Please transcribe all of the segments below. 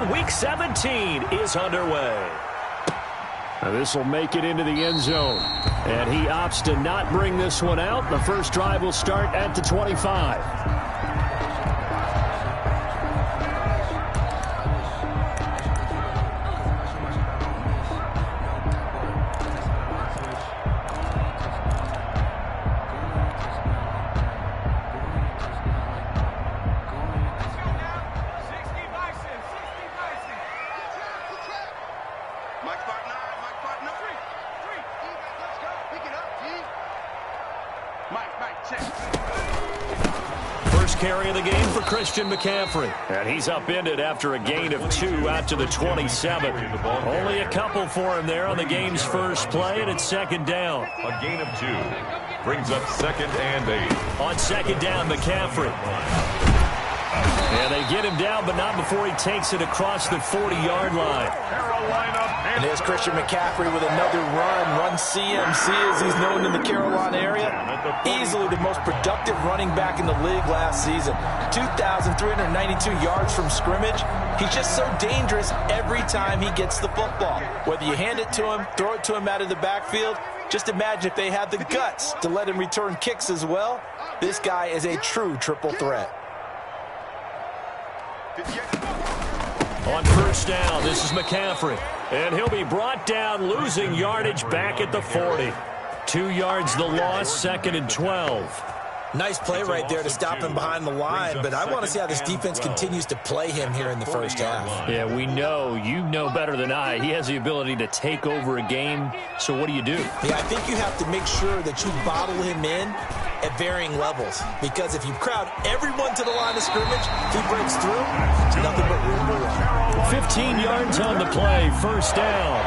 and Week 17 is underway. This will make it into the end zone. And he opts to not bring this one out. The first drive will start at the 25. First carry of the game for Christian McCaffrey. And he's upended after a gain of 2 out to the 27. Only a couple for him there on the game's first play, and it's second down. A gain of 2 brings up 2nd and 8. On second down, McCaffrey. And they get him down, but not before he takes it across the 40-yard line. And there's Christian McCaffrey with another run CMC as he's known in the Carolina area. Easily the most productive running back in the league last season. 2,392 yards from scrimmage. He's just so dangerous every time he gets the football. Whether you hand it to him, throw it to him out of the backfield, just imagine if they had the guts to let him return kicks as well. This guy is a true triple threat. On first down, this is McCaffrey. And he'll be brought down, losing yardage back at the 40. 2 yards the loss, 2nd and 12. Nice play right there to stop him behind the line, but I want to see how this defense continues to play him here in the first half. Yeah, we know. You know better than I. He has the ability to take over a game, so what do you do? Yeah, I think you have to make sure that you bottle him in at varying levels, because if you crowd everyone to the line of scrimmage, if he breaks through, nothing but room to run. 15 yards on the play, first down.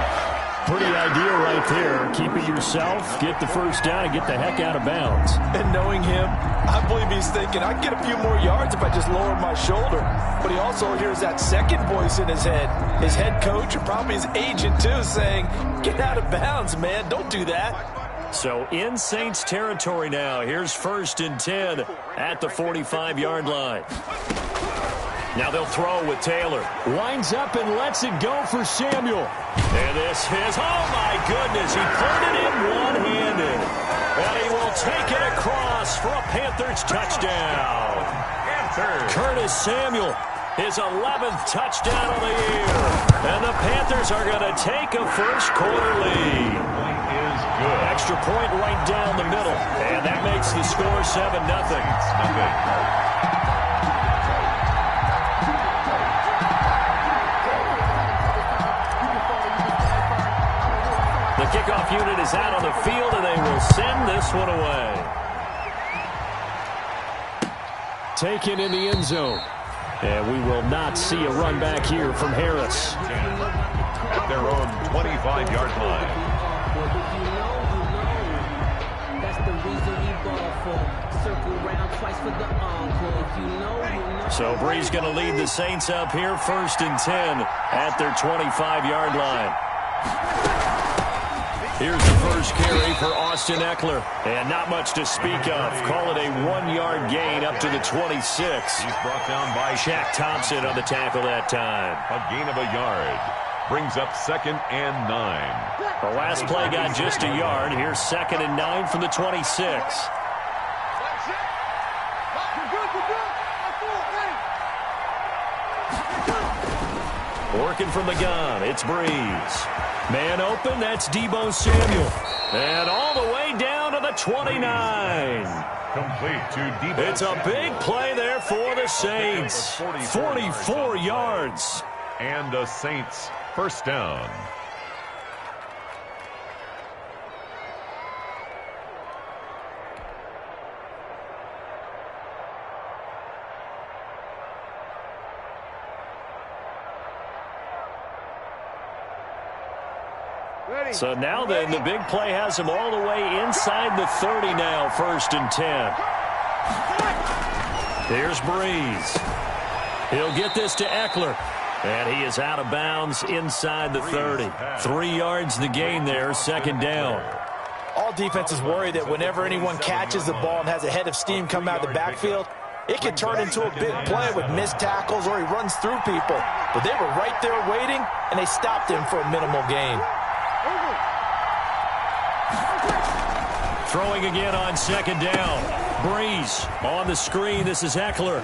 Pretty ideal right there. Keep it yourself, get the first down, and get the heck out of bounds. And knowing him, I believe he's thinking, I'd get a few more yards if I just lowered my shoulder. But he also hears that second voice in his head. His head coach, or probably his agent too, saying, get out of bounds, man. Don't do that. So in Saints territory now. Here's 1st and 10 at the 45-yard line. Now they'll throw with Taylor. Winds up and lets it go for Samuel. And this is, oh my goodness, he put it in one-handed. And he will take it across for a Panthers touchdown. Curtis Samuel, his 11th touchdown of the year. And the Panthers are going to take a first-quarter lead. Extra point right down the middle. And that makes the score 7-0. The kickoff unit is out on the field, and they will send this one away. Taken in the end zone. And we will not see a run back here from Harris. At their own 25-yard line. So Bree's going to lead the Saints up here, 1st and 10 at their 25-yard line. Here's the first carry for Austin Eckler. And not much to speak of. Call it a 1-yard gain up to the 26. He's brought down by Shaq Thompson on the tackle that time. A gain of a yard. Brings up 2nd and 9. The last play got just a yard. Here's 2nd and 9 from the 26. Working from the gun, it's Breeze. Man open, that's Deebo Samuel. And all the way down to the 29. Complete to Deebo. It's a big play there for the Saints. 44 yards. And the Saints first down. So now then, the big play has him all the way inside the 30 now, 1st and 10. Here's Breeze. He'll get this to Eckler. And he is out of bounds inside the 30. 3 yards the gain there, 2nd down. All defenses worry that whenever anyone catches the ball and has a head of steam come out of the backfield, It could turn into a big play with missed tackles or he runs through people. But they were right there waiting, and they stopped him for a minimal gain. Throwing again on second down. Breeze on the screen. This is Eckler.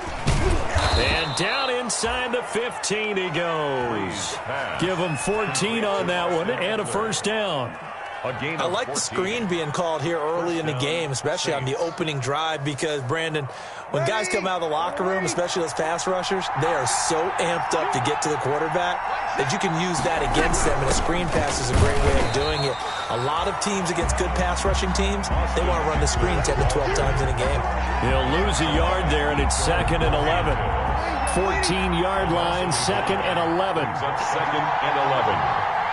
And down inside the 15 he goes. Give him 14 on that one and a first down. I like the screen being called here early in the game, especially on the opening drive, because, Brandon, when guys come out of the locker room, especially those pass rushers, they are so amped up to get to the quarterback that you can use that against them, and a screen pass is a great way of doing it. A lot of teams against good pass rushing teams, they want to run the screen 10 to 12 times in a game. He'll lose a yard there, and it's 2nd and 11. 14-yard line, 2nd and 11. That's 2nd and 11.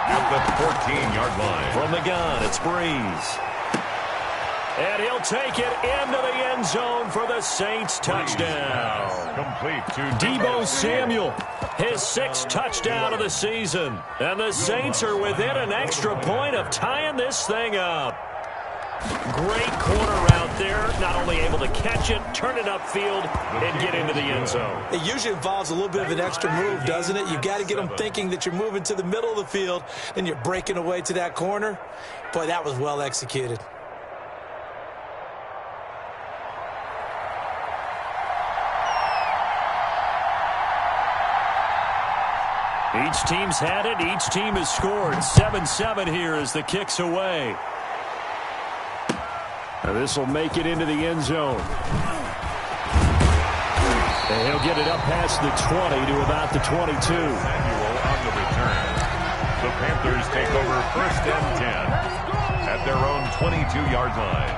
At the 14-yard line. From the gun, it's Breeze. And he'll take it into the end zone for the Saints touchdown. Complete to tbour17's, his 6th touchdown of the season. And the Saints are within an extra point of tying this thing up. Great corner out there, not only able to catch it, turn it upfield, and get into the end zone. It usually involves a little bit of an extra move, doesn't it? You've got to get them thinking that you're moving to the middle of the field, and you're breaking away to that corner. Boy, that was well executed. Each team's had it. Each team has scored. 7-7 here as the kick's away. Now this will make it into the end zone. And he'll get it up past the 20 to about the 22. Samuel on the return. The Panthers take over 1st and 10 at their own 22-yard line.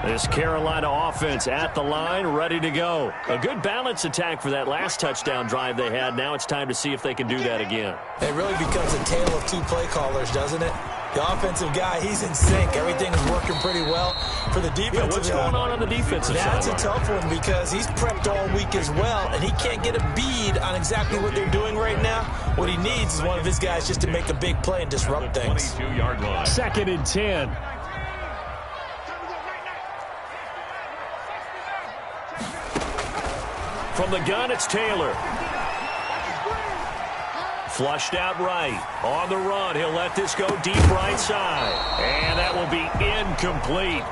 This Carolina offense at the line, ready to go. A good balance attack for that last touchdown drive they had. Now it's time to see if they can do that again. It really becomes a tale of two play callers, doesn't it? The offensive guy, he's in sync. Everything is working pretty well. For the defensive guy, what's going on the defensive side? That's a tough one because he's prepped all week as well, and he can't get a bead on exactly what they're doing right now. What he needs is one of his guys just to make a big play and disrupt things. 22-yard line. 2nd and 10. From the gun, it's Taylor. Flushed out right. On the run, he'll let this go deep right side. And that will be incomplete.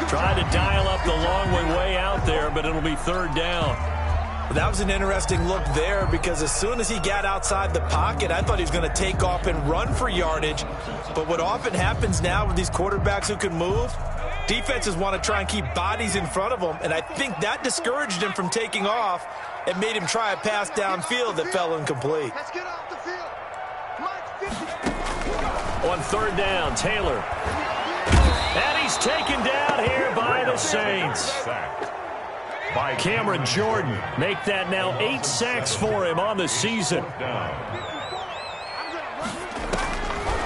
Trying to dial up the long way out there, but it'll be 3rd down. That was an interesting look there because as soon as he got outside the pocket, I thought he was going to take off and run for yardage. But what often happens now with these quarterbacks who can move, defenses want to try and keep bodies in front of them, and I think that discouraged him from taking off and made him try a pass downfield that fell incomplete. Let's get off the field. Come on, 50. On 3rd down, Taylor. And he's taken down here by the Saints. By Cameron Jordan, make that now 8 sacks for him on the season.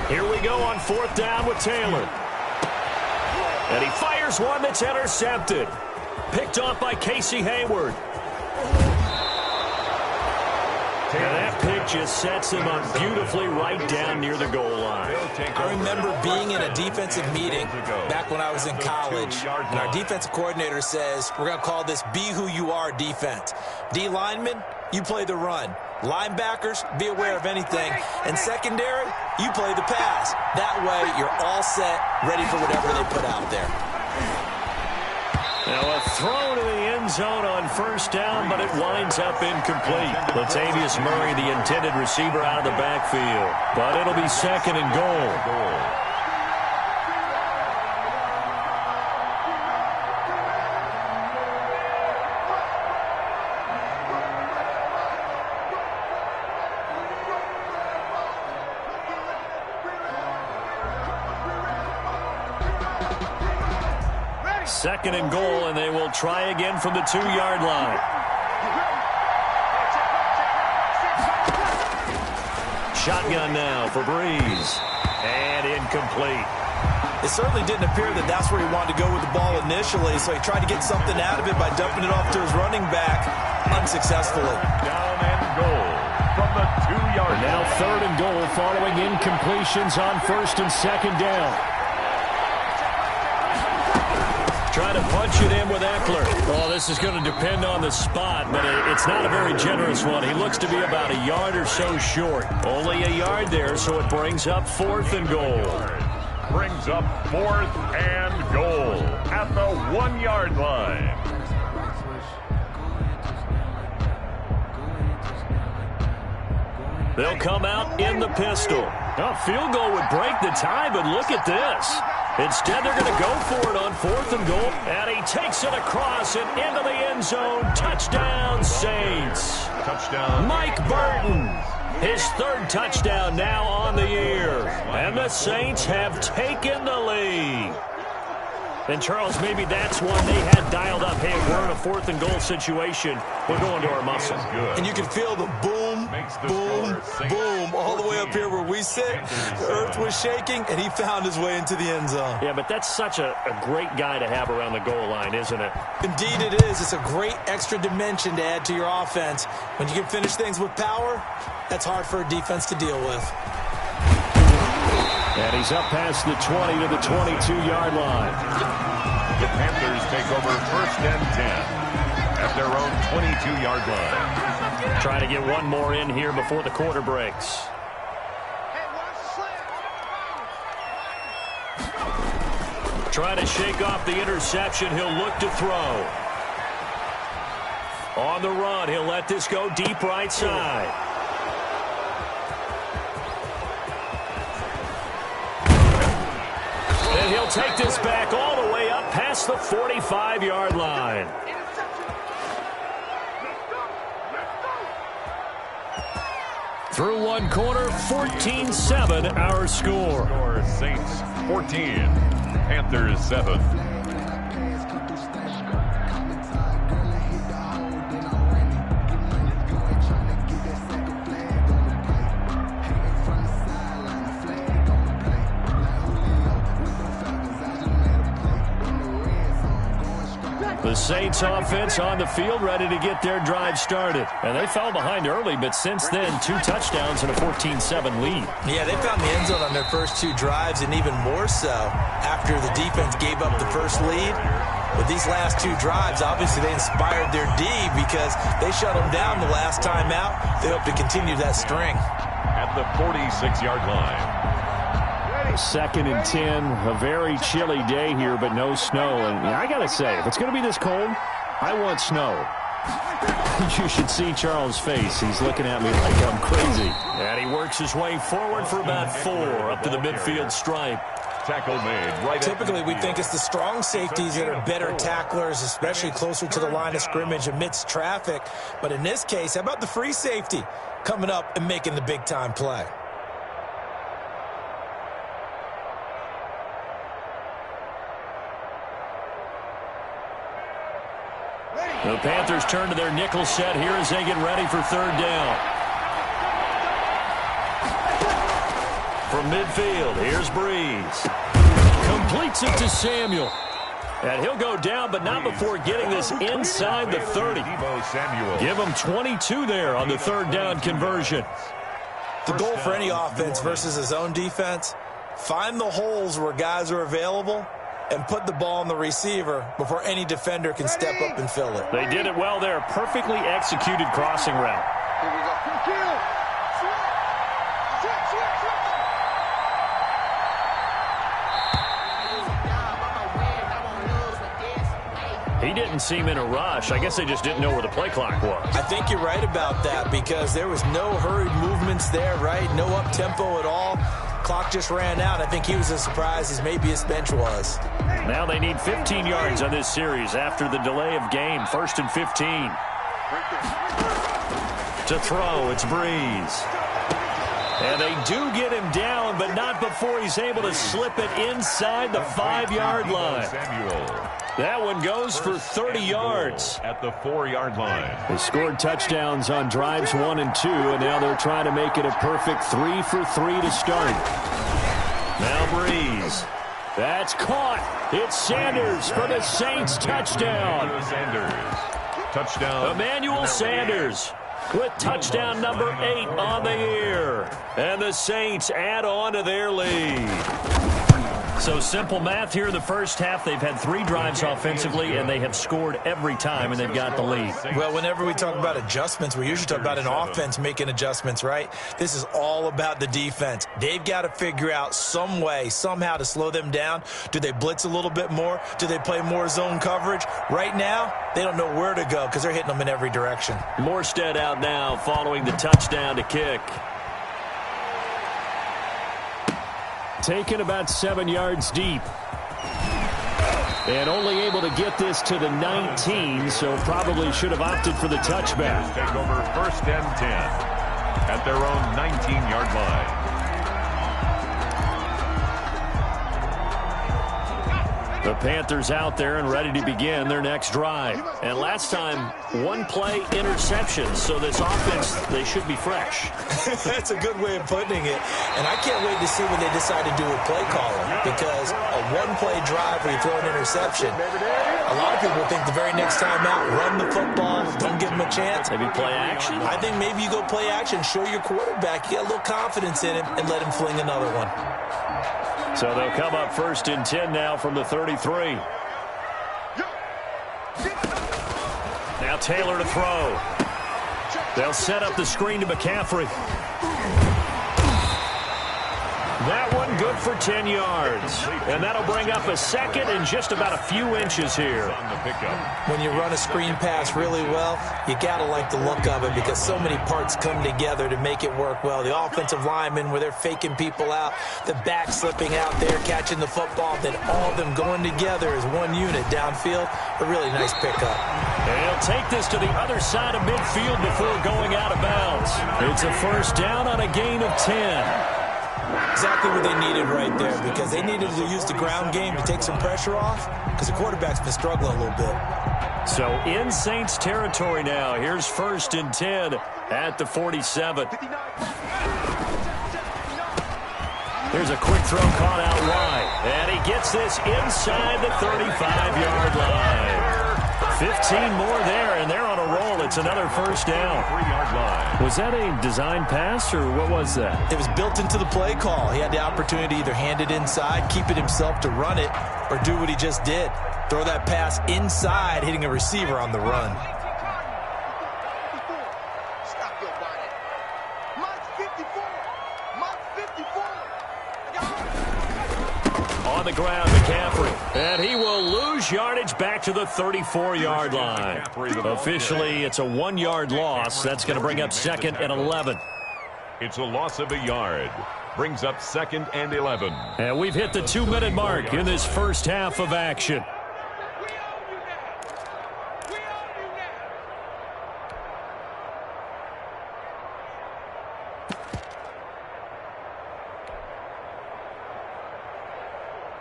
Here we go on 4th down with Taylor. And he fires one that's intercepted. Picked off by Casey Hayward. And that pick just sets him up beautifully right down near the goal line. I remember being in a defensive meeting back when I was in college, and our defensive coordinator says, we're going to call this Be Who You Are defense. D linemen, you play the run. Linebackers, be aware of anything. And secondary, you play the pass. That way, you're all set, ready for whatever they put out there. Now a throw to the end zone on 1st down, but it winds up incomplete. Latavius Murray, the intended receiver, out of the backfield. But it'll be 2nd and goal. Second and goal, and they will try again from the 2-yard line. Shotgun now for Breeze. And incomplete. It certainly didn't appear that that's where he wanted to go with the ball initially, so he tried to get something out of it by dumping it off to his running back unsuccessfully. Down and goal from the 2-yard line. Now 3rd and goal following incompletions on 1st and 2nd down. trying to punch it in with Eckler. Oh, this is going to depend on the spot, but it's not a very generous one. He looks to be about a yard or so short. Only a yard there, so it brings up 4th and goal. Brings up 4th and goal at the 1-yard line. They'll come out in the pistol. A field goal would break the tie, but look at this. Instead, they're going to go for it on 4th and goal. And he takes it across and into the end zone. Touchdown, Saints. Touchdown. Mike Burton. His 3rd touchdown now on the year. And the Saints have taken the lead. And, Charles, maybe that's one they had dialed up. Hey, if we're in a 4th and goal situation, we're going to our muscle. And you can feel the boom, boom, boom all the way up here where we sit. The earth was shaking, and he found his way into the end zone. Yeah, but that's such a great guy to have around the goal line, isn't it? Indeed it is. It's a great extra dimension to add to your offense. When you can finish things with power, that's hard for a defense to deal with. And he's up past the 20 to the 22-yard line. The Panthers take over 1st and 10 at their own 22-yard line. Trying to get one more in here before the quarter breaks. Trying to shake off the interception. He'll look to throw. On the run, he'll let this go deep right side. And he'll take this back all the way up past the 45-yard line. Through one quarter, 14-7 our score. Saints 14, Panthers 7. The Saints offense on the field, ready to get their drive started. And they fell behind early, but since then, 2 touchdowns and a 14-7 lead. Yeah, they found the end zone on their first 2 drives, and even more so after the defense gave up the first lead. With these last 2 drives, obviously they inspired their D because they shut them down the last time out. They hope to continue that string. At the 46-yard line. 2nd and 10, a very chilly day here, but no snow. And I got to say, if it's going to be this cold, I want snow. You should see Charles' face. He's looking at me like I'm crazy. And he works his way forward for about 4 up to the midfield stripe. Tackle made. Right. Typically, we think it's the strong safeties that are better tacklers, especially closer to the line of scrimmage amidst traffic. But in this case, how about the free safety coming up and making the big-time play? The Panthers turn to their nickel set here as they get ready for 3rd down. From midfield, here's Breeze. Completes it to Samuel. And he'll go down, but not before getting this inside the 30. Give him 22 there on the 3rd down conversion. The goal for any offense versus his own defense, find the holes where guys are available and put the ball on the receiver before any defender can step up and fill it. They did it well there. Perfectly executed crossing route. Here we go. He didn't seem in a rush. I guess they just didn't know where the play clock was. I think you're right about that because there was no hurried movements there, right? No up-tempo at all. Clock just ran out. I think he was as surprised as maybe his bench was. Now they need 15 yards on this series after the delay of game. 1st and 15. To throw, it's Breeze. And they do get him down, but not before he's able to slip it inside the 5-yard line. That one goes for 30 yards. At the 4-yard line. They scored touchdowns on drives 1 and 2, and now they're trying to make it a perfect 3 for 3 to start. Now Breeze. That's caught. It's Sanders for the Saints touchdown. Touchdown. Emmanuel Sanders with touchdown number 8 on the year. And the Saints add on to their lead. So simple math here in the first half. They've had 3 drives offensively, and they have scored every time, and they've got the lead. Well, whenever we talk about adjustments, we usually talk about an offense making adjustments, right? This is all about the defense. They've got to figure out some way, somehow to slow them down. Do they blitz a little bit more? Do they play more zone coverage? Right now, they don't know where to go because they're hitting them in every direction. Morstead out now following the touchdown to kick. Taken about 7 yards deep. And only able to get this to the 19, so probably should have opted for the touchback. Take over 1st and 10 at their own 19-yard line. The Panthers out there and ready to begin their next drive. And last time, 1-play interception. So this offense, they should be fresh. That's a good way of putting it. And I can't wait to see what they decide to do with play calling. Because a 1-play drive where you throw an interception, a lot of people think the very next time out, run the football, don't give them a chance. Maybe play action. I think maybe you go play action, show your quarterback, you got a little confidence in him, and let him fling another one. So they'll come up 1st and 10 now from the 33. Now Taylor to throw. They'll set up the screen to McCaffrey. That one good for 10 yards. And that'll bring up a second and just about a few inches here. When you run a screen pass really well, you got to like the look of it because so many parts come together to make it work well. The offensive linemen where they're faking people out, the back slipping out there, catching the football, then all of them going together as one unit downfield. A really nice pickup. And he'll take this to the other side of midfield before going out of bounds. It's a 1st down on a gain of 10. Exactly what they needed right there because they needed to use the ground game to take some pressure off because the quarterback's been struggling a little bit. So in Saints territory now. Here's 1st and 10 at the 47. Here's a quick throw caught out wide. And he gets this inside the 35-yard line. 15 more there, and they're on a roll. It's another 1st down. 3-yard line. Was that a design pass, or what was that? It was built into the play call. He had the opportunity to either hand it inside, keep it himself to run it, or do what he just did. Throw that pass inside, hitting a receiver on the run. Stop your bonnet. Mike 54. Mike 54. On the ground, McCaffrey. And he will lose yardage back to the 34-yard line. Officially, it's a 1-yard loss. That's going to bring up 2nd and 11. It's a loss of a yard. Brings up 2nd and 11. And we've hit the 2-minute mark in this first half of action.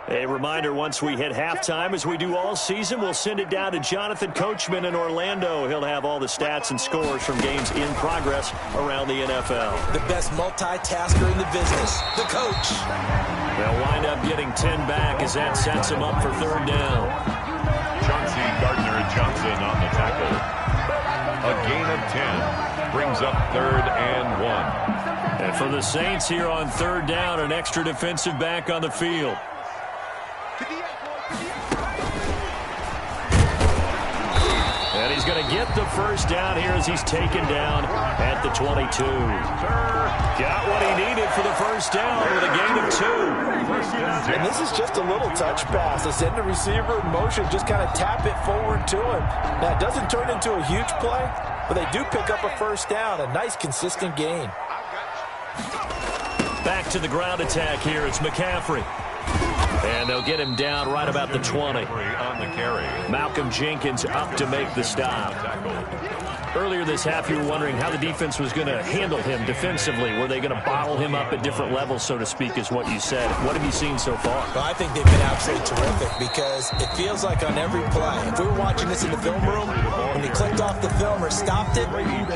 A reminder, once we hit halftime, as we do all season, we'll send it down to Jonathan Coachman in Orlando. He'll have all the stats and scores from games in progress around the NFL. The best multitasker in the business, the coach. They'll wind up getting 10 back as that sets them up for 3rd down. Chauncey Gardner-Johnson on the tackle. A gain of 10 brings up 3rd and 1. And for the Saints here on 3rd down, an extra defensive back on the field. And he's going to get the 1st down here as he's taken down at the 22. Got what he needed for the 1st down with a gain of 2. And this is just a little touch pass. They send the receiver in motion, just kind of tap it forward to him. Now, it doesn't turn into a huge play, but they do pick up a 1st down, a nice, consistent gain. Back to the ground attack here. It's McCaffrey. And they'll get him down right about the 20. On the carry. Malcolm Jenkins up to make the stop. Earlier this half, you were wondering how the defense was going to handle him defensively. Were they going to bottle him up at different levels, so to speak, is what you said. What have you seen so far? Well, I think they've been absolutely terrific because it feels like on every play, if we were watching this in the film room, when he clicked off the film or stopped it,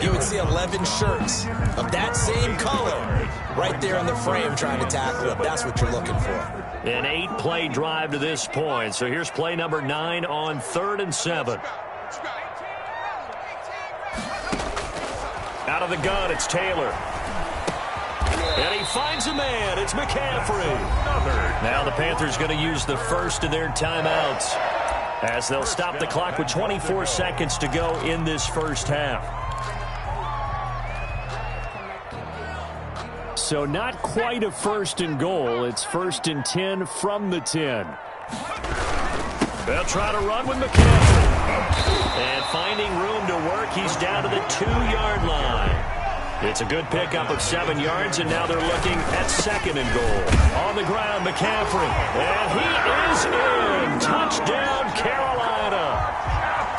you would see 11 shirts of that same color right there in the frame trying to tackle him. That's what you're looking for. An 8-play drive to this point. So here's play number 9 on 3rd and 7. Out of the gun, it's Taylor. And he finds a man. It's McCaffrey. Now the Panthers going to use the first of their timeouts as they'll stop the clock with 24 seconds to go in this first half. So not quite a first and goal. It's 1st and 10 from the 10. They'll try to run with McCaffrey. And finding room to work, he's down to the 2-yard line. It's a good pickup of 7 yards, and now they're looking at 2nd and goal. On the ground, McCaffrey. And he is in. Touchdown, Carolina.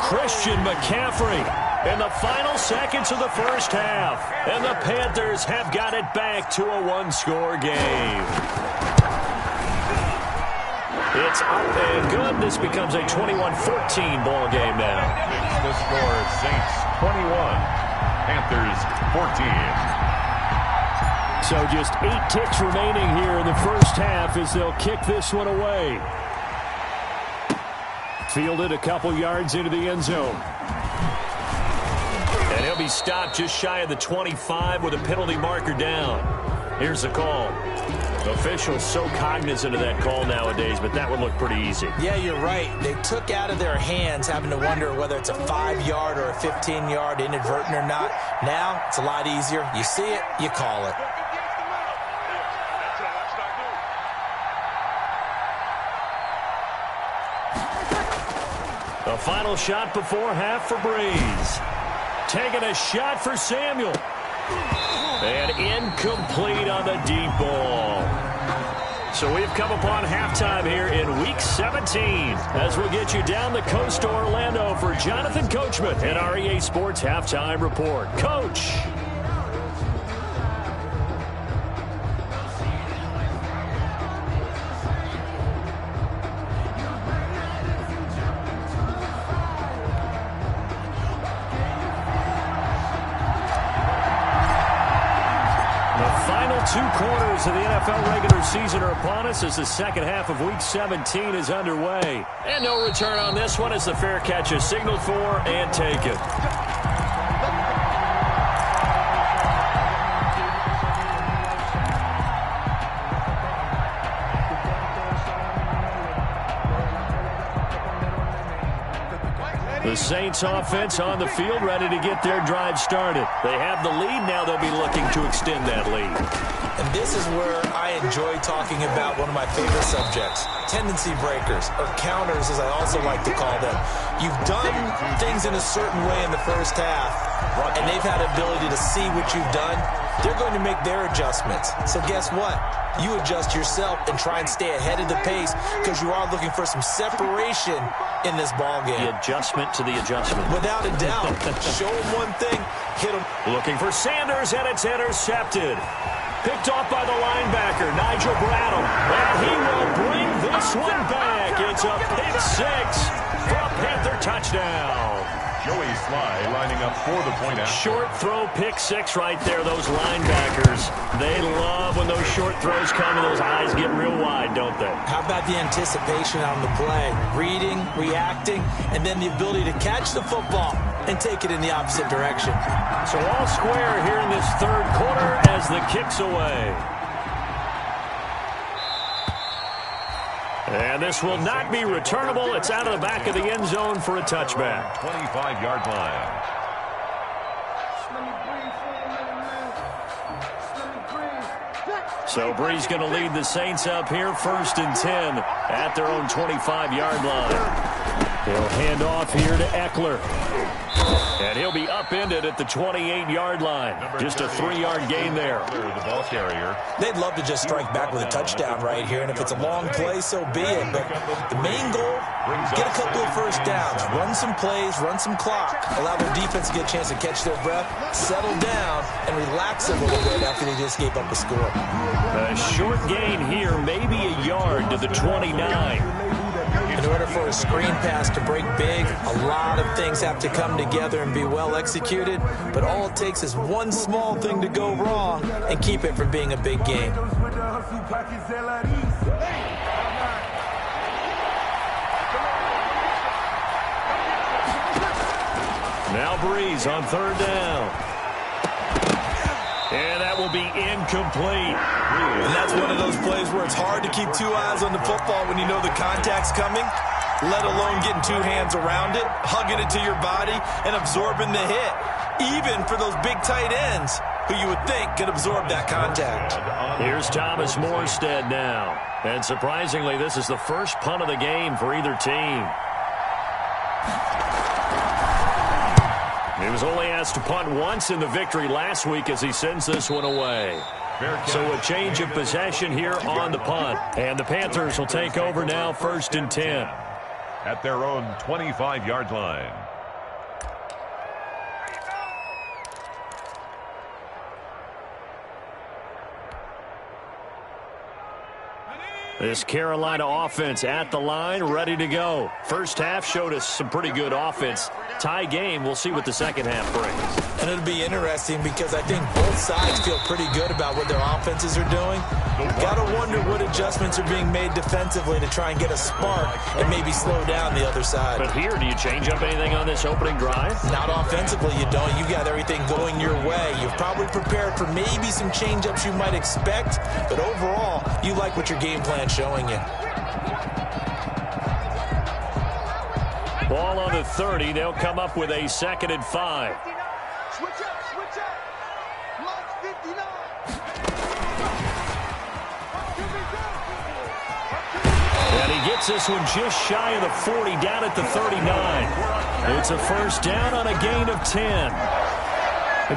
Christian McCaffrey in the final seconds of the first half. And the Panthers have got it back to a 1-score game. It's up and good. This becomes a 21-14 ball game now. The score, Saints 21. Panthers 14. So just 8 ticks remaining here in the first half as they'll kick this one away. Fielded a couple yards into the end zone. And he'll be stopped just shy of the 25 with a penalty marker down. Here's the call. Officials so cognizant of that call nowadays, but that would look pretty easy. Yeah, you're right. They took out of their hands having to wonder whether it's a 5-yard or a 15-yard inadvertent or not. Now, it's a lot easier. You see it, you call it. The final shot before half for Breeze. Taking a shot for Samuel. And incomplete on the deep ball. So we've come upon halftime here in Week 17 as we'll get you down the coast to Orlando for Jonathan Coachman and our EA Sports Halftime Report. Coach. Two quarters of the NFL regular season are upon us as the second half of Week 17 is underway. And no return on this one as the fair catch is signaled for and taken. The Saints offense on the field ready to get their drive started. They have the lead. Now they'll be looking to extend that lead. And this is where I enjoy talking about one of my favorite subjects, tendency breakers, or counters as I also like to call them. You've done things in a certain way in the first half, and they've had the ability to see what you've done. They're going to make their adjustments. So guess what? You adjust yourself and try and stay ahead of the pace because you are looking for some separation in this ball game. The adjustment to the adjustment. Without a doubt. Show them one thing, hit them. Looking for Sanders, and it's intercepted. Picked off by the linebacker, Nigel Bradham. And he will bring this one back. It's a pick six for a Panther touchdown. Joey Sly lining up for the point out. Short throw pick six right there. Those linebackers, they love when those short throws come and those eyes get real wide, don't they? How about the anticipation on the play? Reading, reacting, and then the ability to catch the football and take it in the opposite direction. So all square here in this third quarter as the kick's away. And this will not be returnable. It's out of the back of the end zone for a touchback. 25-yard line. So Breeze going to lead the Saints up here, 1st and 10 at their own 25-yard line. He'll hand off here to Eckler. And he'll be upended at the 28-yard line. Just a 3-yard gain there. The ball carrier. They'd love to just strike back with a touchdown right here, and if it's a long play, so be it. But the main goal, get a couple of first downs, run some plays, run some clock, allow their defense to get a chance to catch their breath, settle down, and relax a little bit after they just gave up a score. A short gain here, maybe a yard to the 29. In order for a screen pass to break big, a lot of things have to come together and be well executed, but all it takes is one small thing to go wrong and keep it from being a big game. Now Breeze on 3rd down. And that will be incomplete. And that's one of those plays where it's hard to keep two eyes on the football when you know the contact's coming, let alone getting two hands around it, hugging it to your body, and absorbing the hit, even for those big tight ends who you would think could absorb that contact. Here's Thomas Morstead now. And surprisingly, this is the first punt of the game for either team. He was only asked to punt once in the victory last week as he sends this one away. So a change of possession here on the punt. And the Panthers will take over now, 1st and 10. At their own 25-yard line. This Carolina offense at the line, ready to go. First half showed us some pretty good offense. Tie game, we'll see what the second half brings. And it'll be interesting because I think both sides feel pretty good about what their offenses are doing. Got to wonder what adjustments are being made defensively to try and get a spark and maybe slow down the other side. But here, do you change up anything on this opening drive? Not offensively, you don't. You got everything going your way. You've probably prepared for maybe some change-ups you might expect, but overall, you like what your game plan's showing you. Ball on the 30. They'll come up with a 2nd and 5. Switch up, switch up. Mike 59. And he gets this one just shy of the 40, down at the 39. It's a first down on a gain of 10.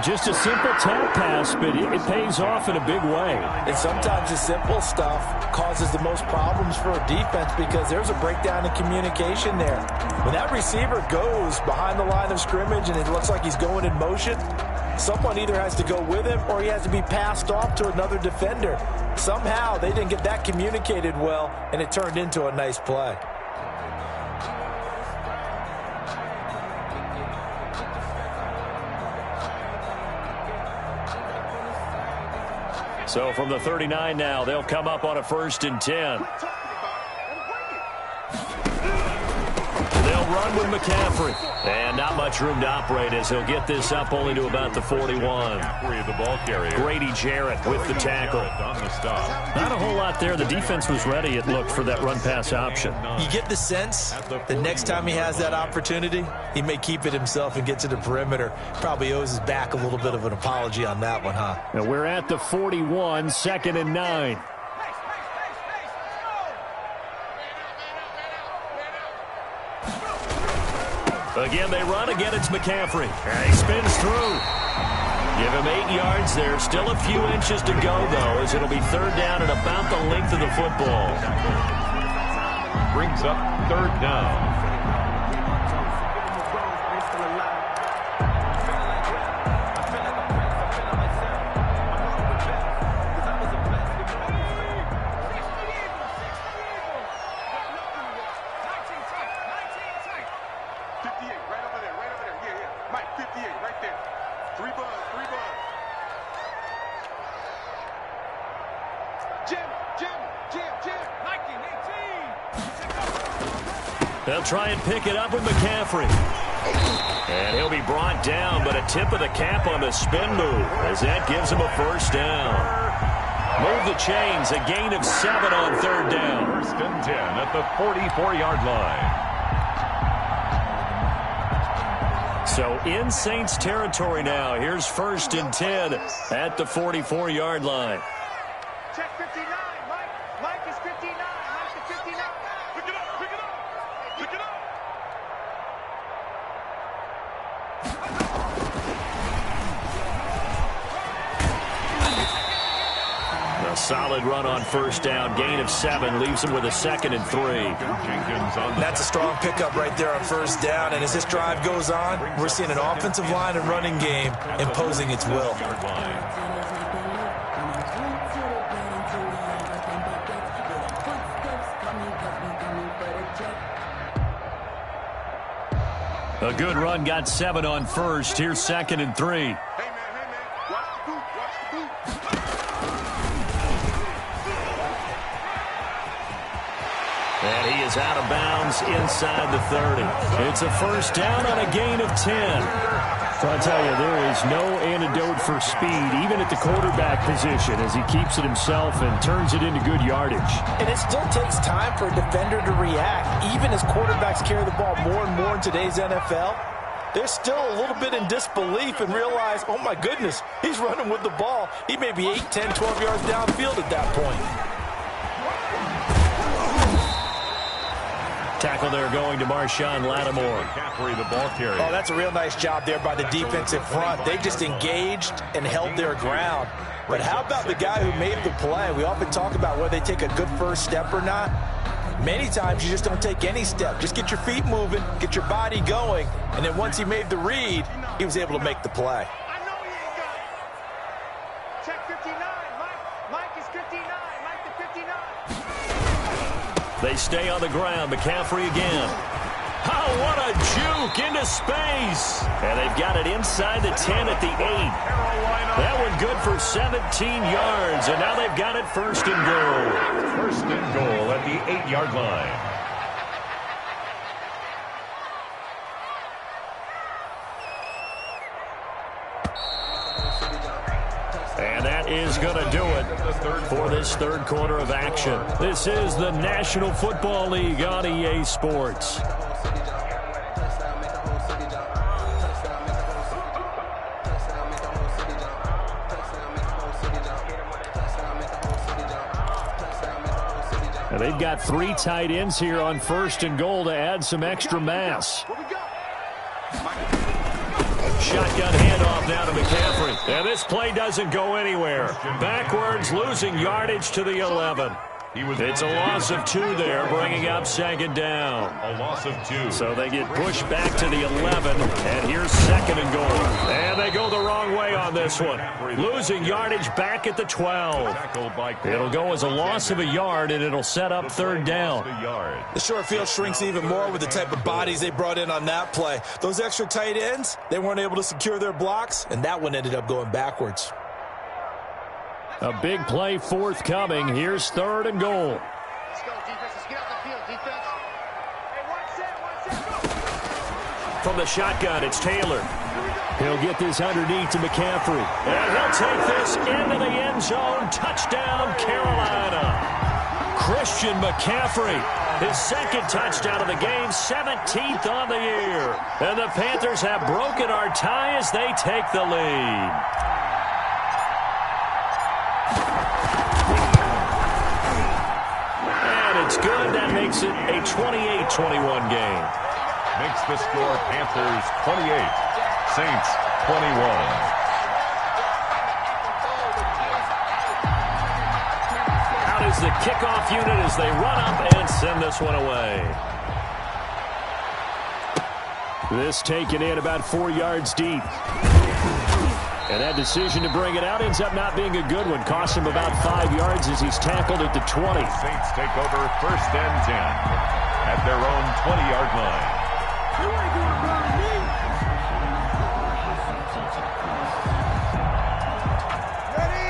Just a simple tap pass, but it pays off in a big way. And sometimes the simple stuff causes the most problems for a defense because there's a breakdown in communication there. When that receiver goes behind the line of scrimmage and it looks like he's going in motion, someone either has to go with him or he has to be passed off to another defender. Somehow they didn't get that communicated well, and it turned into a nice play. So from the 39 now, they'll come up on a 1st and 10. They'll run with McCaffrey. And not much room to operate as he'll get this up only to about the 41. The ball carrier. Grady Jarrett with the tackle. On the stop. Not a whole lot there. The defense was ready, it looked, for that run-pass option. You get the sense the next time he has that opportunity, he may keep it himself and get to the perimeter. Probably owes his back a little bit of an apology on that one, huh? Now we're at the 41, 2nd and 9. Again, they run. Again, it's McCaffrey. And he spins through. Give him 8 yards there. Still a few inches to go, though, as it'll be 3rd down and about the length of the football. Brings up 3rd down. They'll try and pick it up with McCaffrey. And he'll be brought down, but a tip of the cap on the spin move as that gives him a 1st down. Move the chains, a gain of 7 on 3rd down. 1st and 10 at the 44-yard line. So in Saints territory now. Here's 1st and 10 at the 44-yard line. Check 59, Mike. Mike is 59. Mike is 59. Pick it up, pick it up. Pick it up. A solid run on 1st down. Gain of 7 leaves him with a 2nd and 3. That's a strong pickup right there on 1st down. And as this drive goes on, we're seeing an offensive line and running game imposing its will. A good run, got 7 on 1st. Here's 2nd and 3. Hey, man. Watch the boot. Watch the boot. And he is out of bounds inside the 30. It's a 1st down on a gain of 10. So I tell you, there is no antidote for speed, even at the quarterback position, as he keeps it himself and turns it into good yardage. And it still takes time for a defender to react. Even as quarterbacks carry the ball more and more in today's NFL, they're still a little bit in disbelief and realize, oh my goodness, he's running with the ball. He may be 8, 10, 12 yards downfield at that point. Tackle there going to Marshawn Lattimore. McCaffrey, the ball carrier. Oh, that's a real nice job there by the defensive front. They just engaged and held their ground. But how about the guy who made the play? We often talk about whether they take a good first step or not. Many times you just don't take any step. Just get your feet moving, get your body going, and then once he made the read, he was able to make the play. I know he ain't got it. Check 59. Mike is 59. Mike the 59. They stay on the ground. McCaffrey again. Oh, what a juke into space. And they've got it inside the 10 at the 8. That one good for 17 yards. And now they've got it first and goal. First and goal at the 8-yard line. And that is going to do it for this third quarter of action. This is the National Football League on EA Sports. Now they've got 3 tight ends here on first and goal to add some extra mass. Shotgun handoff now to McCaffrey. And this play doesn't go anywhere. Backwards, losing yardage to the 11. It's a loss of 2 there, bringing up second down. A loss of 2. So they get pushed back to the 11, and here's second and goal. And they go the wrong way on this one. Losing yardage back at the 12. It'll go as a loss of a yard, and it'll set up third down. The short field shrinks even more with the type of bodies they brought in on that play. Those extra tight ends, they weren't able to secure their blocks, and that one ended up going backwards. A big play forthcoming. Here's third and goal. Let's go, defense. Let's get out the field, defense. Hey, one set. From the shotgun, it's Taylor. He'll get this underneath to McCaffrey. And he'll take this into the end zone. Touchdown, Carolina. Christian McCaffrey, his second touchdown of the game, 17th on the year. And the Panthers have broken our tie as they take the lead. It's good. That makes it a 28-21 game. Makes the score Panthers 28, Saints 21. Out is the kickoff unit as they run up and send this one away. This taken in about 4 yards deep. And that decision to bring it out ends up not being a good one. Cost him about 5 yards as he's tackled at the 20. Saints take over first and 10 at their own 20-yard line.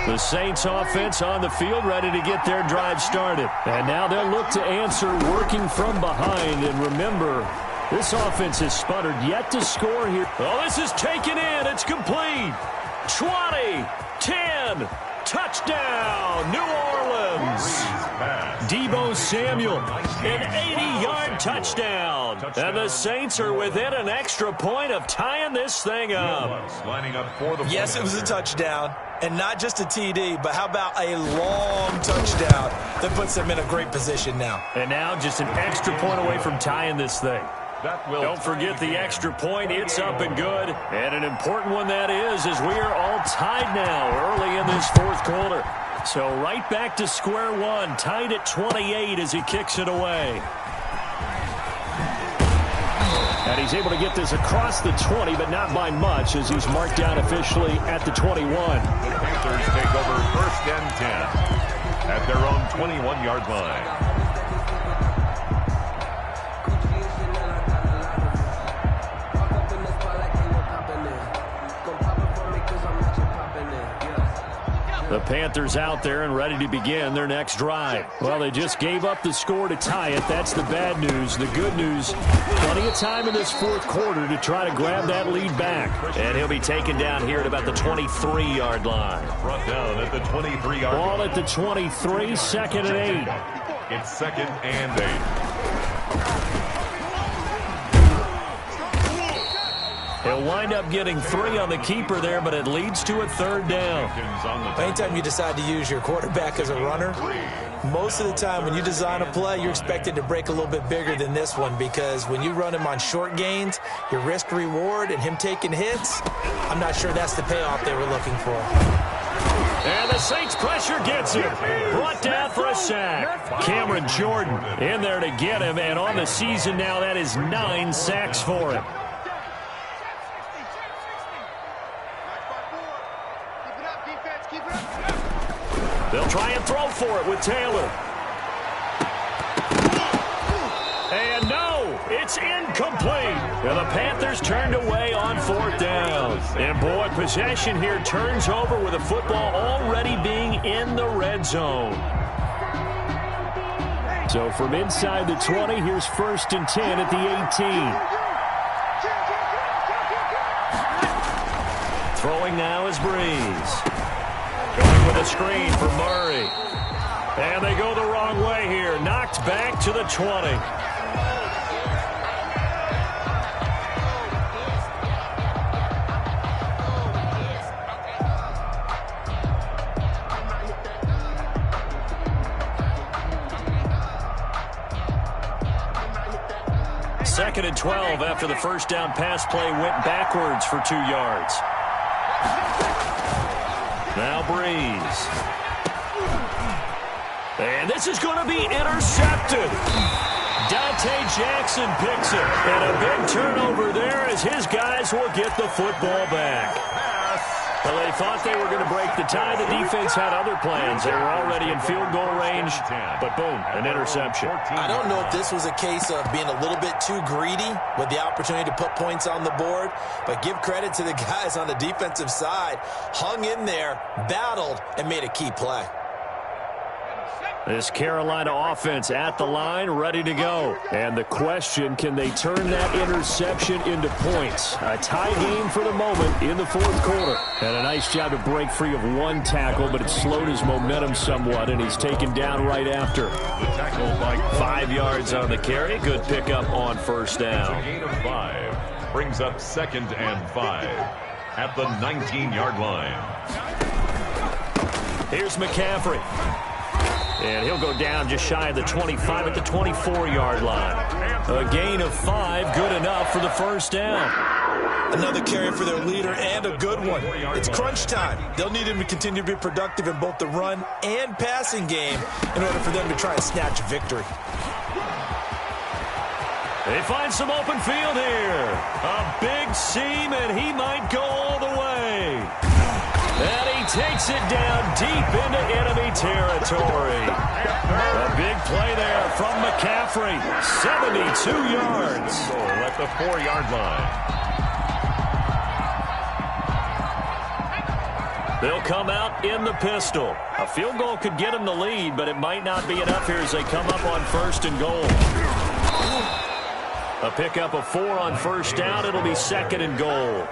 The Saints offense on the field ready to get their drive started. And now they'll look to answer working from behind. And remember, this offense has sputtered yet to score here. Oh, this is taken in. It's complete. 20, 10, touchdown, New Orleans. Tebow Samuel, an 80-yard touchdown. And the Saints are within an extra point of tying this thing up. Lining up for the Yes, it was a touchdown, and not just a TD, but how about a long touchdown that puts them in a great position now. And now just an extra point away from tying this thing. Don't forget the extra point. It's up and good. And an important one that is, as we are all tied now early in this fourth quarter. So right back to square one, tied at 28 as he kicks it away. And he's able to get this across the 20, but not by much, as he's marked down officially at the 21. The Panthers take over first and 10 at their own 21-yard line. The Panthers out there and ready to begin their next drive. Well, they just gave up the score to tie it. That's the bad news. The good news, plenty of time in this fourth quarter to try to grab that lead back. And he'll be taken down here at about the 23-yard line. Brought down at the 23-yard line. Ball at the 23, second and 8. It's second and 8. He'll wind up getting 3 on the keeper there, but it leads to a third down. Anytime you decide to use your quarterback as a runner, most of the time when you design a play, you're expected to break a little bit bigger than this one, because when you run him on short gains, your risk-reward and him taking hits, I'm not sure that's the payoff they were looking for. And the Saints pressure gets him. Brought down for a sack. Cameron Jordan in there to get him, and on the season now, that is 9 sacks for him. They'll try and throw for it with Taylor. And no, it's incomplete. And the Panthers turned away on fourth down. And boy, possession here turns over with the football already being in the red zone. So from inside the 20, here's 1st and 10 at the 18. Throwing now is Breeze. Going with a screen for Murray. And they go the wrong way here. Knocked back to the 20. Second and 12 after the first down pass play went backwards for 2 yards. Now Breeze. And this is going to be intercepted. Dante Jackson picks it. And a big turnover there as his guys will get the football back. Well, they thought they were going to break the tie. The defense had other plans. They were already in field goal range. But boom, an interception. I don't know if this was a case of being a little bit too greedy with the opportunity to put points on the board. But give credit to the guys on the defensive side. Hung in there, battled, and made a key play. This Carolina offense at the line, ready to go. And the question, can they turn that interception into points? A tie game for the moment in the fourth quarter. And a nice job to break free of 1 tackle, but it slowed his momentum somewhat, and he's taken down right after. The tackle by 5 yards on the carry. Good pickup on first down. A gain of 5 brings up 2nd and 5 at the 19-yard line. Here's McCaffrey. And he'll go down just shy of the 25 at the 24-yard line. A gain of 5, good enough for the first down. Another carry for their leader, and a good one. It's crunch time. They'll need him to continue to be productive in both the run and passing game in order for them to try and snatch a victory. They find some open field here. A big seam, and he might go all the way. And he takes it down deep into enemy territory. A big play there from McCaffrey. 72 yards. Goal at the 4-yard line. They'll come out in the pistol. A field goal could get them the lead, but it might not be enough here as they come up on 1st and goal. A pickup of 4 on first down. It'll be 2nd and goal.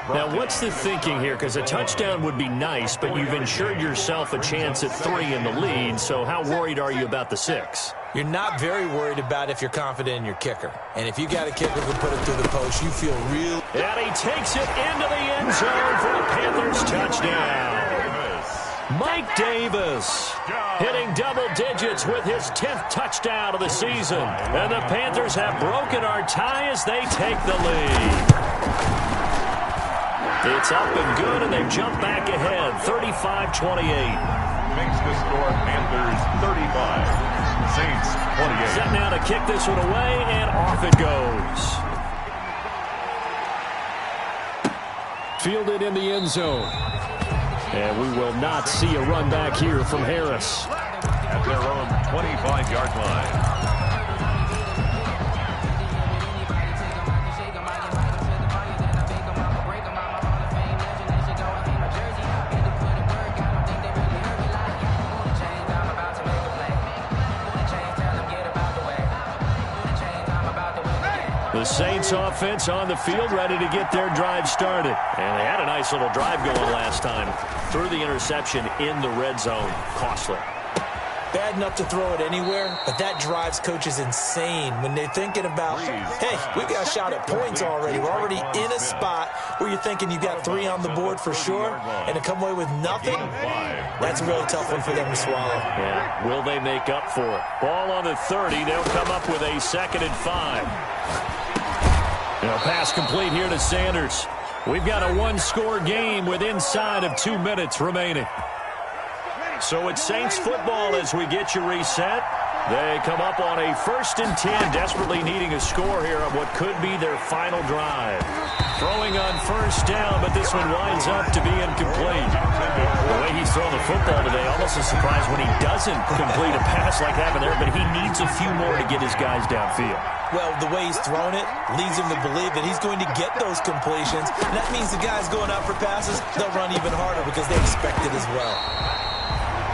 Now, what's the thinking here? Because a touchdown would be nice, but you've ensured yourself a chance at 3 in the lead, so how worried are you about the 6? You're not very worried about if you're confident in your kicker. And if you got a kicker who can put it through the post, you feel real. And he takes it into the end zone for a Panthers touchdown. Mike Davis hitting double digits with his 10th touchdown of the season. And the Panthers have broken our tie as they take the lead. It's up and good, and they've jumped back ahead, 35-28. Makes the score Panthers 35, Saints 28. Set now to kick this one away, and off it goes. Fielded in the end zone. And we will not see a run back here from Harris. At their own 25-yard line. The Saints offense on the field, ready to get their drive started. And they had a nice little drive going last time. Threw the interception in the red zone. Costly. Bad enough to throw it anywhere, but that drives coaches insane when they're thinking about, hey, we got a shot at points already. We're already in a spot where you're thinking you got 3 on the board for sure, and to come away with nothing, that's a really tough one for them to swallow. Yeah, will they make up for it? Ball on the 30. They'll come up with a 2nd and 5. And a pass complete here to Sanders. We've got a 1-score game with inside of 2 minutes remaining. So it's Saints football as we get you reset. They come up on a 1st and 10, desperately needing a score here on what could be their final drive. Throwing on 1st down, but this one winds up to be incomplete. The way he's throwing the football today, almost a surprise when he doesn't complete a pass like that there, but he needs a few more to get his guys downfield. Well, the way he's thrown it leads him to believe that he's going to get those completions. And that means the guys going out for passes, they'll run even harder because they expect it as well.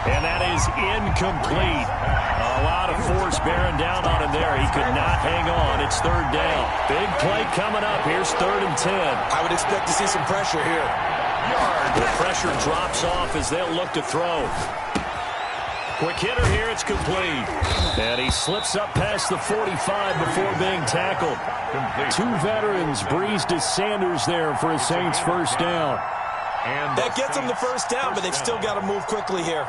And that is incomplete. A lot of force bearing down on him there. He could not hang on. It's 3rd down. Big play coming up. Here's 3rd and 10. I would expect to see some pressure here. The pressure drops off as they'll look to throw. Quick hitter here. It's complete. And he slips up past the 45 before being tackled. 2 veterans breezed to Sanders there for a Saints 1st down. And that gets them the 1st down, but they've still got to move quickly here.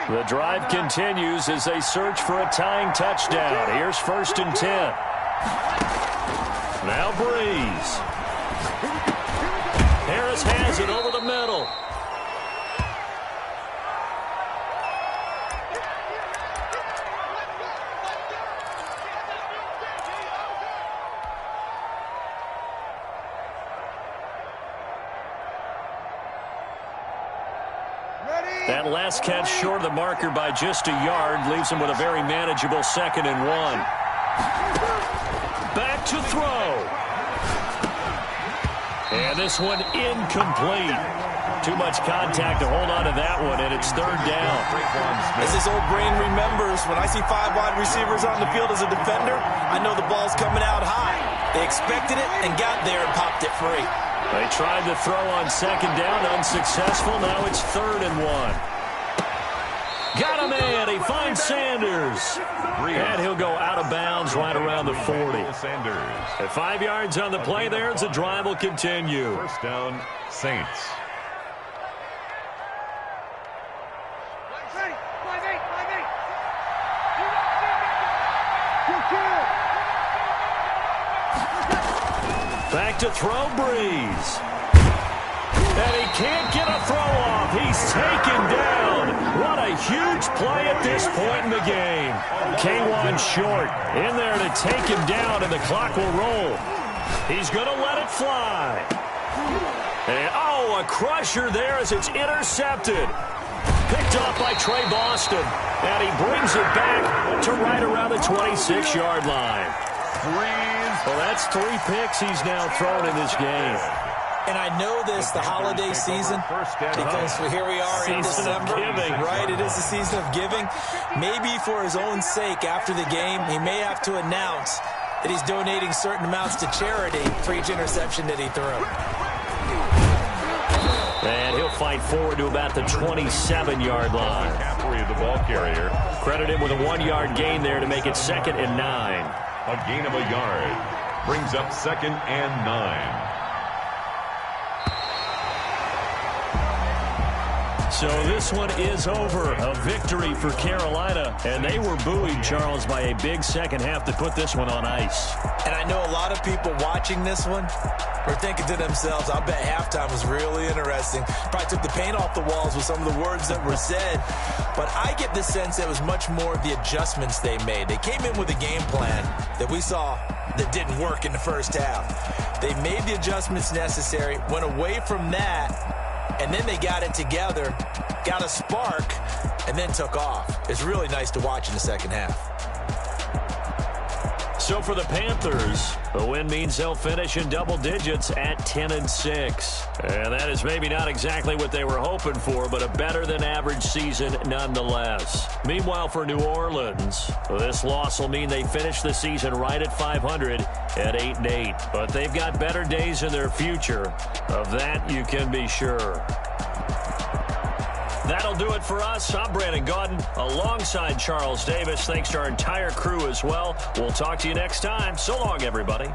The drive continues as they search for a tying touchdown. Here's 1st and 10. Now Breeze. Harris has it over the middle. That last catch short of the marker by just a yard leaves him with a very manageable 2nd and 1. Back to throw. And this one incomplete. Too much contact to hold on to that one, and it's 3rd down. As this old brain remembers, when I see 5 wide receivers on the field as a defender, I know the ball's coming out high. They expected it and got there and popped it free. They tried to throw on 2nd down, unsuccessful. Now it's 3rd and 1. Got a man. He finds Sanders. And he'll go out of bounds right around the 40. At 5 yards on the play there, the drive will continue. 1st down, Saints. Back to throw, Breeze. And he can't get a throw off. He's taken down. What a huge play at this point in the game. K1 short in there to take him down, and the clock will roll. He's going to let it fly. And, oh, a crusher there as it's intercepted. Picked off by Trey Boston. And he brings it back to right around the 26-yard line. Well, that's 3 picks he's now thrown in this game. And I know this, the holiday season, because here we are in December, right? It is the season of giving. Maybe for his own sake, after the game, he may have to announce that he's donating certain amounts to charity for each interception that he threw. And he'll fight forward to about the 27-yard line. The ball carrier. Credit him with a 1-yard gain there to make it 2nd and 9. A gain of a yard. Brings up 2nd and 9. So this one is over. A victory for Carolina. And they were buoyed, Charles, by a big second half to put this one on ice. And I know a lot of people watching this one were thinking to themselves, I bet halftime was really interesting. Probably took the paint off the walls with some of the words that were said. But I get the sense it was much more of the adjustments they made. They came in with a game plan that we saw that didn't work in the 1st half. They made the adjustments necessary, went away from that, and then they got it together, got a spark, and then took off. It's really nice to watch in the 2nd half. So for the Panthers, the win means they'll finish in double digits at 10-6. And that is maybe not exactly what they were hoping for, but a better-than-average season nonetheless. Meanwhile, for New Orleans, this loss will mean they finish the season right at 500 at 8-8. But they've got better days in their future. Of that, you can be sure. That'll do it for us. I'm Brandon Gaudin alongside Charles Davis. Thanks to our entire crew as well. We'll talk to you next time. So long, everybody.